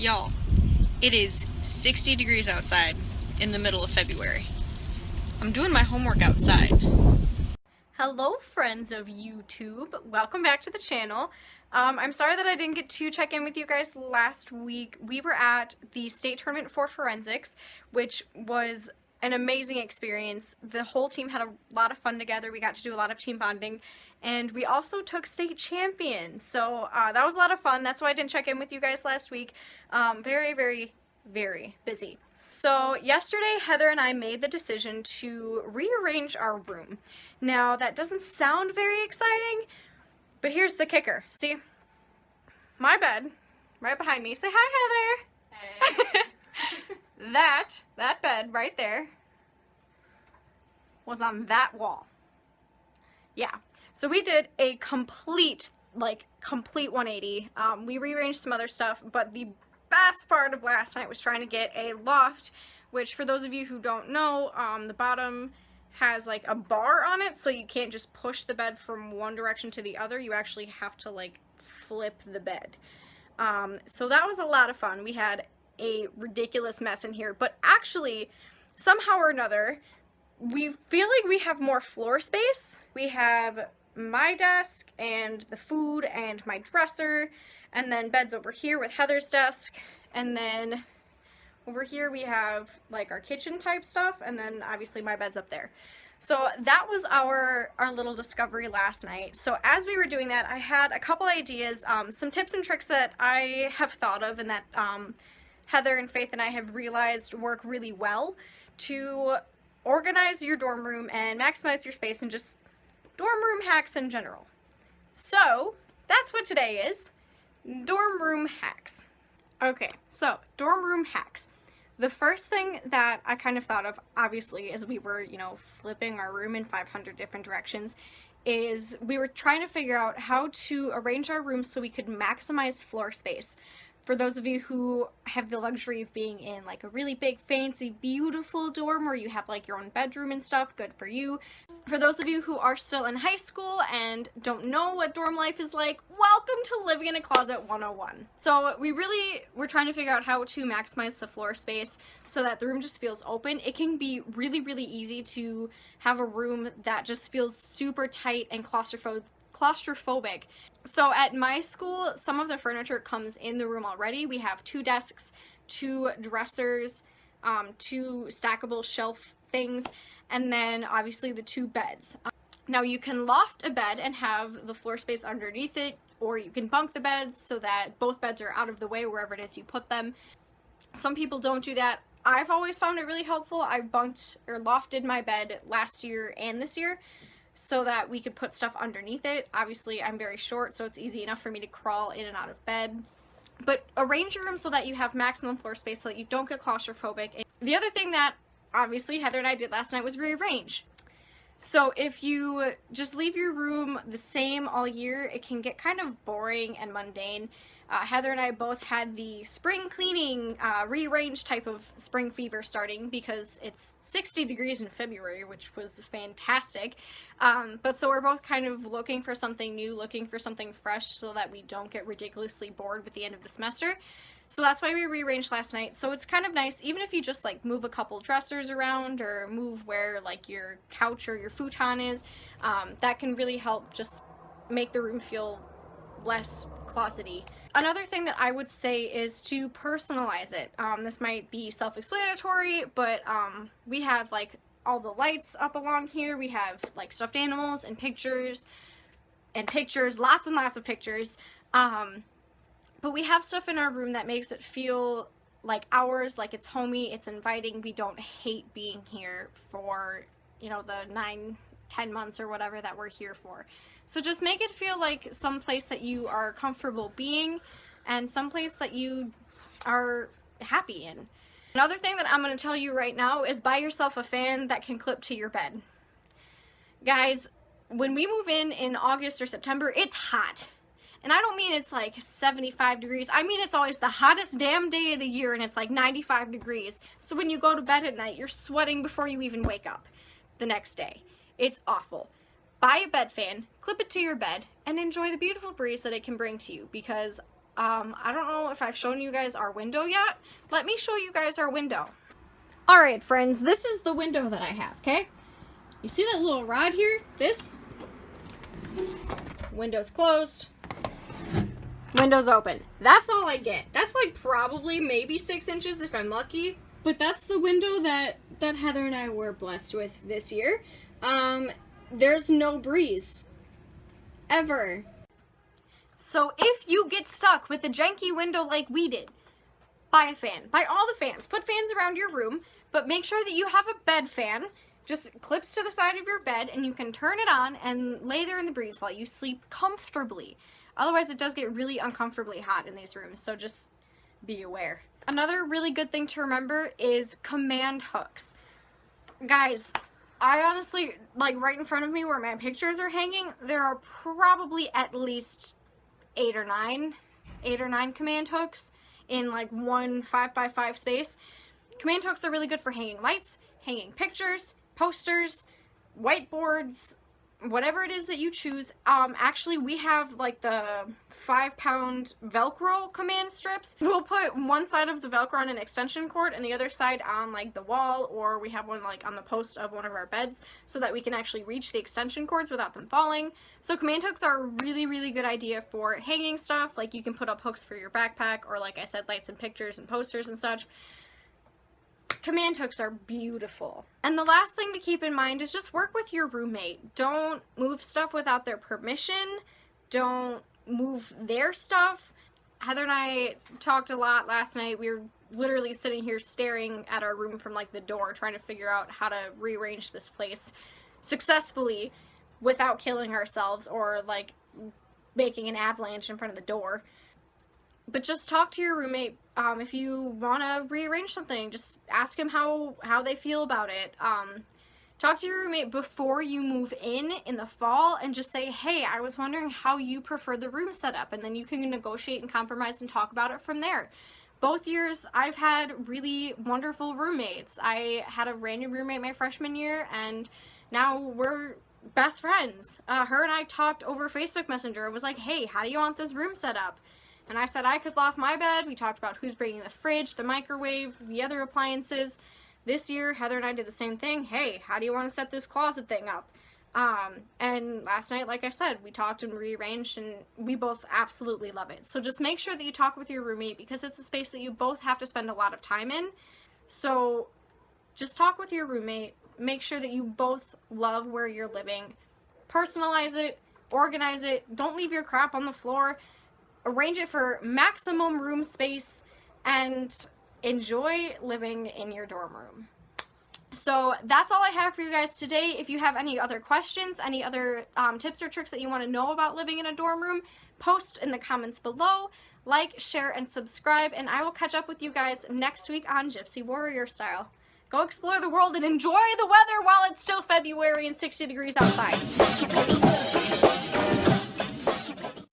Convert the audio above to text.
Y'all, it is 60 degrees outside in the middle of February. I'm doing my homework outside. Hello friends of YouTube, welcome back to the channel. I'm sorry that I didn't get to check in with you guys last week. We were at the state tournament for forensics, which was an amazing experience. The whole team had a lot of fun together. We got to do a lot of team bonding, and we also took state champion. So that was a lot of fun. That's why I didn't check in with you guys last week. Very busy. So yesterday, Heather and I made the decision to rearrange our room. Now, that doesn't sound very exciting, but here's the kicker. See, my bed, right behind me. Say hi, Heather. Hey. that bed right there was on that wall. Yeah, so we did a complete 180. We rearranged some other stuff, but the best part of last night was trying to get a loft, which for those of you who don't know, the bottom has like a bar on it, so you can't just push the bed from one direction to the other. You actually have to like flip the bed. So that was a lot of fun. We had a ridiculous mess in here, but actually somehow or another we feel like we have more floor space. We have my desk and the food and my dresser, and then beds over here with Heather's desk, and then over here we have like our kitchen type stuff, and then obviously my bed's up there. So that was our little discovery last night. So as we were doing that, I had a couple ideas, some tips and tricks that I have thought of and that Heather and Faith and I have realized work really well to organize your dorm room and maximize your space and just dorm room hacks in general. So that's what today is. Dorm room hacks. Okay, so dorm room hacks. The first thing that I kind of thought of, obviously, as we were, flipping our room in 500 different directions, is we were trying to figure out how to arrange our room so we could maximize floor space. For those of you who have the luxury of being in like a really big, fancy, beautiful dorm where you have like your own bedroom and stuff, good for you. For those of you who are still in high school and don't know what dorm life is like, welcome to Living in a Closet 101. So we're trying to figure out how to maximize the floor space so that the room just feels open. It can be really easy to have a room that just feels super tight and claustrophobic. So at my school, some of the furniture comes in the room already. We have 2 desks, 2 dressers, 2 stackable shelf things, and then obviously the 2 beds. Now you can loft a bed and have the floor space underneath it, or you can bunk the beds so that both beds are out of the way wherever it is you put them. Some people don't do that. I've always found it really helpful. I bunked or lofted my bed last year and this year so that we could put stuff underneath it. Obviously, I'm very short, so it's easy enough for me to crawl in and out of bed. But arrange your room so that you have maximum floor space so that you don't get claustrophobic. And the other thing that obviously Heather and I did last night was rearrange. So if you just leave your room the same all year, it can get kind of boring and mundane. Heather and I both had the spring cleaning, rearrange type of spring fever starting because it's 60 degrees in February, which was fantastic. But so we're both kind of looking for something new, looking for something fresh so that we don't get ridiculously bored with the end of the semester. So that's why we rearranged last night. So it's kind of nice, even if you just like move a couple dressers around or move where like your couch or your futon is, that can really help just make the room feel less closety. Another thing that I would say is to personalize it. This might be self-explanatory, but we have like all the lights up along here. We have like stuffed animals and pictures, lots and lots of pictures. But we have stuff in our room that makes it feel like ours, like it's homey, it's inviting. We don't hate being here for, the 9-10 months or whatever that we're here for. So just make it feel like some place that you are comfortable being and some place that you are happy in. Another thing that I'm going to tell you right now is buy yourself a fan that can clip to your bed. Guys, when we move in August or September, it's hot. And I don't mean it's like 75 degrees. I mean it's always the hottest damn day of the year and it's like 95 degrees. So when you go to bed at night, you're sweating before you even wake up the next day. It's awful. Buy a bed fan, clip it to your bed, and enjoy the beautiful breeze that it can bring to you, because I don't know if I've shown you guys our window yet. Let me show you guys our window. Alright friends, this is the window that I have, okay? You see that little rod here? This? Window's closed. Window's open. That's all I get. That's like probably maybe 6 inches if I'm lucky. But that's the window that Heather and I were blessed with this year. There's no breeze. Ever. So if you get stuck with a janky window like we did, buy a fan. Buy all the fans. Put fans around your room, but make sure that you have a bed fan. Just clips to the side of your bed, and you can turn it on and lay there in the breeze while you sleep comfortably. Otherwise, it does get really uncomfortably hot in these rooms, so just be aware. Another really good thing to remember is command hooks. Guys, I honestly, like right in front of me where my pictures are hanging, there are probably at least 8 or 9 command hooks in like one 5x5 space. Command hooks are really good for hanging lights, hanging pictures, posters, whiteboards, whatever it is that you choose. Actually, we have like the 5-pound Velcro command strips. We'll put one side of the Velcro on an extension cord and the other side on like the wall, or we have one like on the post of one of our beds so that we can actually reach the extension cords without them falling. So command hooks are a really, really good idea for hanging stuff. Like you can put up hooks for your backpack, or like I said, lights and pictures and posters and such. Command hooks are beautiful. And the last thing to keep in mind is just work with your roommate. Don't move stuff without their permission. Don't move their stuff. Heather and I talked a lot last night. We were literally sitting here staring at our room from like the door, trying to figure out how to rearrange this place successfully without killing ourselves or like making an avalanche in front of the door. But just talk to your roommate. If you want to rearrange something, just ask him how they feel about it. Talk to your roommate before you move in the fall and just say, hey, I was wondering how you prefer the room set up, and then you can negotiate and compromise and talk about it from there. Both years, I've had really wonderful roommates. I had a random roommate my freshman year, and now we're best friends. Her and I talked over Facebook Messenger. It was like, hey, how do you want this room set up? And I said I could loft my bed. We talked about who's bringing the fridge, the microwave, the other appliances. This year, Heather and I did the same thing. Hey, how do you want to set this closet thing up? And last night, like I said, we talked and rearranged, and we both absolutely love it. So just make sure that you talk with your roommate, because it's a space that you both have to spend a lot of time in. So just talk with your roommate. Make sure that you both love where you're living. Personalize it. Organize it. Don't leave your crap on the floor. Arrange it for maximum room space, and enjoy living in your dorm room. So that's all I have for you guys today. If you have any other questions, any other tips or tricks that you want to know about living in a dorm room, post in the comments below. Like, share, and subscribe, and I will catch up with you guys next week on Gypsy Warrior Style. Go explore the world and enjoy the weather while it's still February and 60 degrees outside.